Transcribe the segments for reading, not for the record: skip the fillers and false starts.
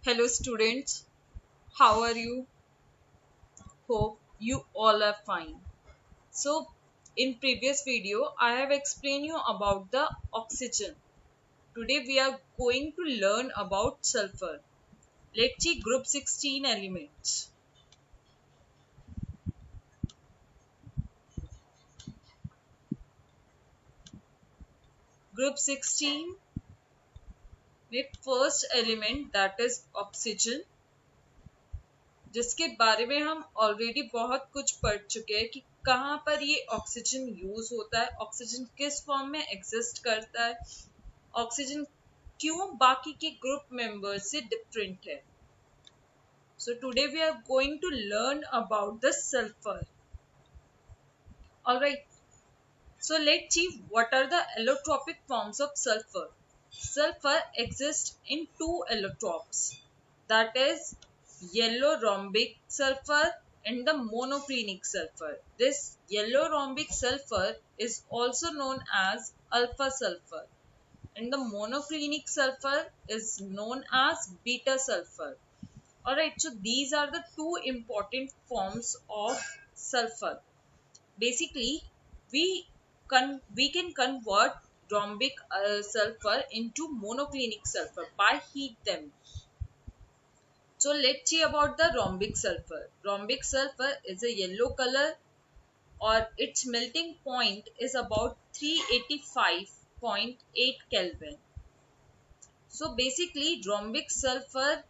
Hello students, how are you? Hope you all are fine. So in previous video I have explained you about the oxygen. Today we are going to learn about sulfur. Let's see group 16 elements. Group 16 with first element that is oxygen, जिसके बारे में हम already बहुत कुछ पढ़ चुके हैं कि कहाँ पर ये ऑक्सीजन यूज होता है, ऑक्सीजन किस फॉर्म में एग्जिस्ट करता है, ऑक्सीजन क्यों बाकी के ग्रुप मेंबर्स से डिफरेंट है. So today we are going to learn about the sulphur. Alright, so let's see what are the allotropic forms of sulfur. Sulfur exists in two allotropes, that is yellow rhombic sulfur and the monoclinic sulfur. This yellow rhombic sulfur is also known as alpha sulfur and the monoclinic sulfur is known as beta sulfur. Alright, so these are the two important forms of sulfur. Basically, we can convert rhombic sulfur into monoclinic sulfur by heat them. So let's see about the rhombic sulfur. Rhombic sulfur is a yellow color or its melting point is about 385.8 Kelvin. So basically rhombic sulfur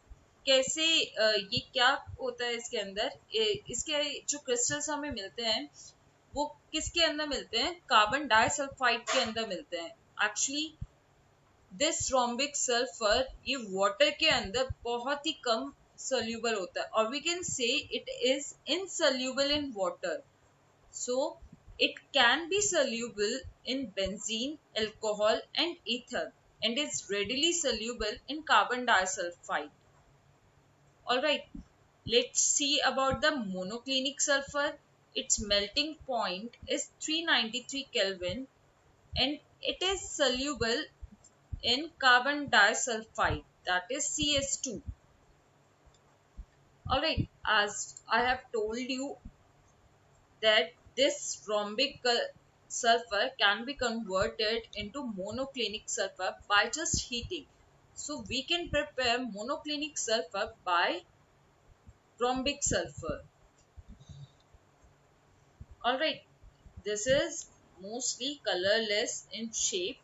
कैसे ये क्या होता है इसके अंदर, इसके जो crystals हमें मिलते हैं वो किसके अंदर मिलते हैं, कार्बन डाइसल्फाइड के अंदर मिलते हैं. एक्चुअली दिस रोम्बिक सल्फर ये वाटर के अंदर बहुत ही कम सोल्यूबल होता है और we can say it is insoluble in water. So it can be soluble in benzene, alcohol and ether and is readily soluble in carbon disulfide. Alright, let's see about the monoclinic sulfur. Its melting point is 393 Kelvin and it is soluble in carbon disulfide, that is CS2. Alright, as I have told you that this rhombic sulfur can be converted into monoclinic sulfur by just heating. So we can prepare monoclinic sulfur by rhombic sulfur. Alright, this is mostly colorless in shape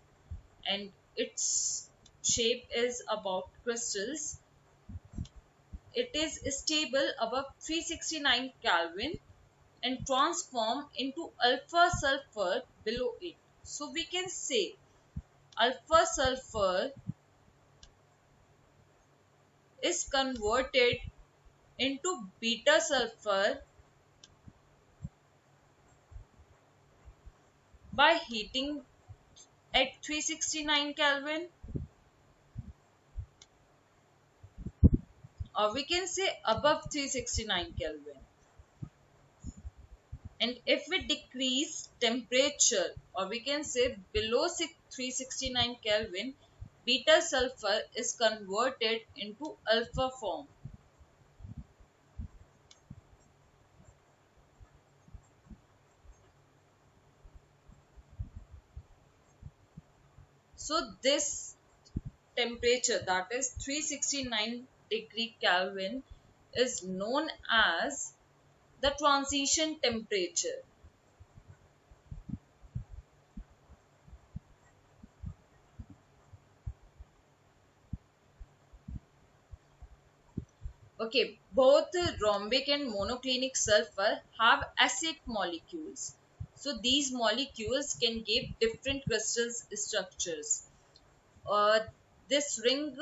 and its shape is about crystals. It is stable above 369 Kelvin and transform into alpha sulfur below it. So we can say alpha sulfur is converted into beta sulfur by heating at 369 Kelvin, or we can say above 369 Kelvin. And if we decrease temperature, or we can say below 369 Kelvin, beta sulfur is converted into alpha form. So this temperature, that is 369 degree Kelvin, is known as the transition temperature. Okay, both rhombic and monoclinic sulfur have acid molecules. So these molecules can give different crystal structures. This ring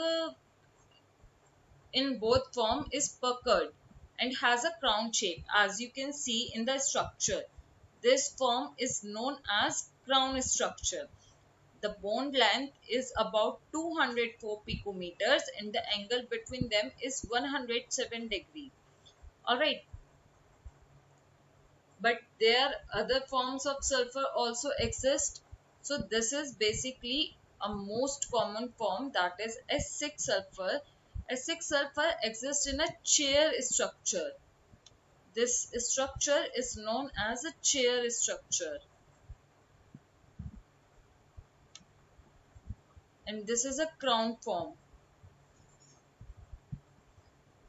in both form is puckered and has a crown shape, as you can see in the structure. This form is known as crown structure. The bond length is about 204 picometers and the angle between them is 107 degree. Alright, but there other forms of sulfur also exist. So this is basically a most common form, that is S6 sulfur. Six-sulfur exists in a chair structure. This structure is known as a chair structure, and this is a crown form.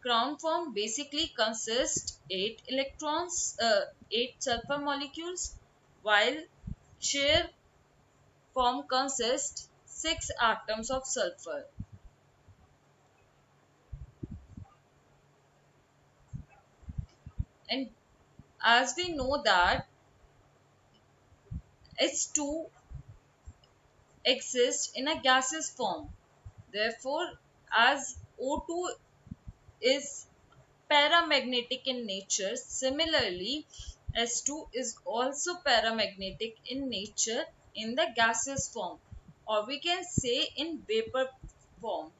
Crown form basically consists 8 sulfur molecules, while chair form consists 6 atoms of sulfur. And as we know that H2 exists in a gaseous form, therefore, as O2 is paramagnetic in nature, similarly, S2 is also paramagnetic in nature in the gaseous form, or we can say in vapor form.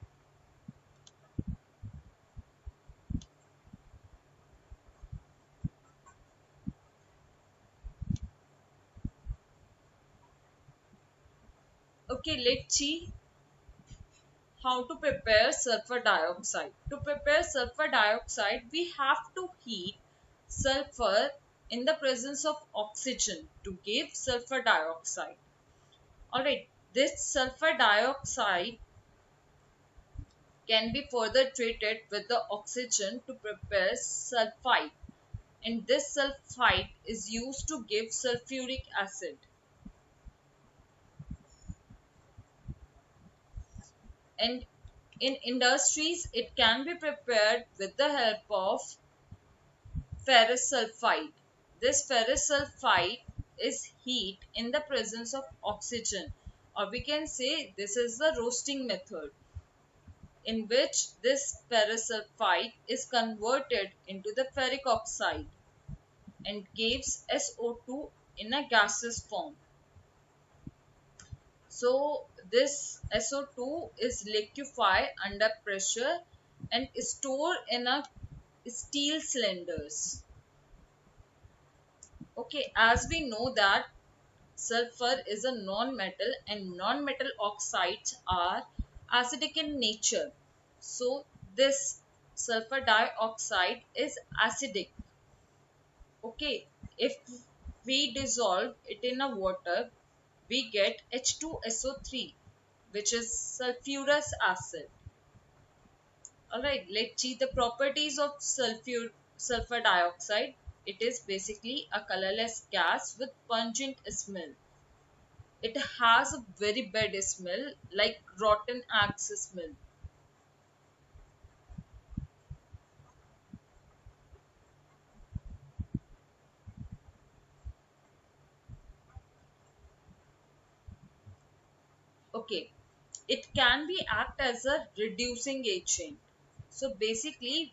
Okay, let's see how to prepare sulfur dioxide. To prepare sulfur dioxide, we have to heat sulfur in the presence of oxygen to give sulfur dioxide. Alright, this sulfur dioxide can be further treated with the oxygen to prepare sulfide, and this sulfide is used to give sulfuric acid. And in industries, it can be prepared with the help of ferrous sulfide. This ferrous sulfide is heat in the presence of oxygen, or we can say this is the roasting method in which this ferrous sulfide is converted into the ferric oxide and gives SO2 in a gaseous form. So this SO2 is liquefied under pressure and stored in a steel cylinders. Okay, as we know that sulfur is a non-metal and non-metal oxides are acidic in nature. So this sulfur dioxide is acidic. Okay, if we dissolve it in a water, we get H2SO3, which is sulfurous acid. Alright, let's see the properties of sulfur dioxide. It is basically a colorless gas with pungent smell. It has a very bad smell, like rotten eggs smell. Okay, it can be act as a reducing agent. So basically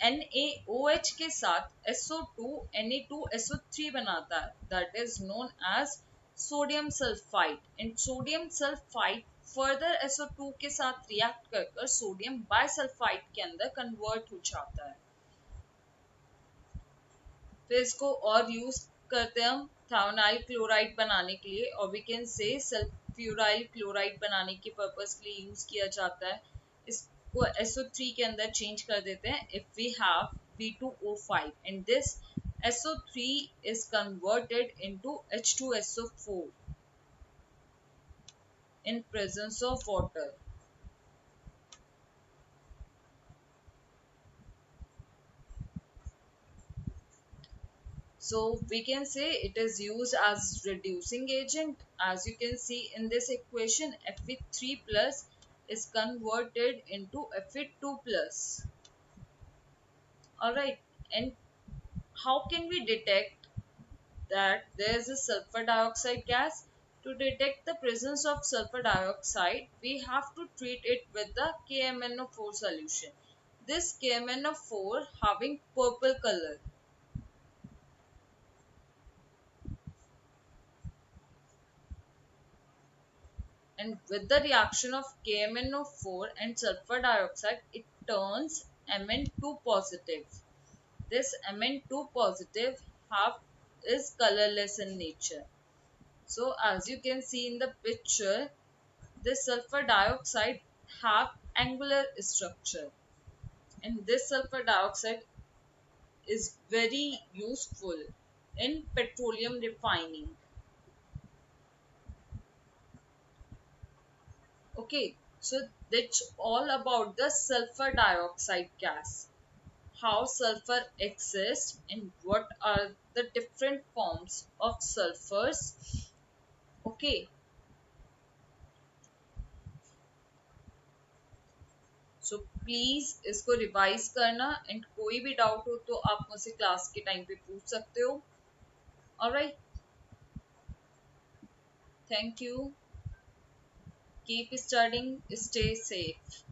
NaOH के साथ SO2 Na2SO3 बनाता है, that is known as sodium sulfide, and sodium sulfide further SO2 के साथ react कर sodium bisulphide के अंदर convert हो जाता है. फिर इसको और यूज करते हैं हम थायोनाइल क्लोराइड बनाने के लिए, और we can say sulphuryl chloride बनाने के पर्पस के लिए यूज किया जाता है. इसको SO3 के अंदर चेंज कर देते हैं if we have B2O5 and this SO3 is converted into H2SO4 in presence of water. So we can say it is used as reducing agent. As you can see in this equation, Fe3 plus is converted into Fe2 plus. Alright, and how can we detect that there is a sulfur dioxide gas? To detect the presence of sulfur dioxide, we have to treat it with the KMnO4 solution. This KMnO4 having purple color. And with the reaction of KMnO4 and sulfur dioxide, it turns Mn2 positive. This Mn2 positive have is colorless in nature. So as you can see in the picture, this sulfur dioxide have angular structure, and this sulfur dioxide is very useful in petroleum refining. Okay, so that's all about the sulfur dioxide gas, how sulfur exists and what are the different forms of sulfurs. Okay, so please इसको revise करना, and कोई भी doubt हो तो आप मुझसे class के time पे पूछ सकते हो. Alright, thank you, keep studying, stay safe.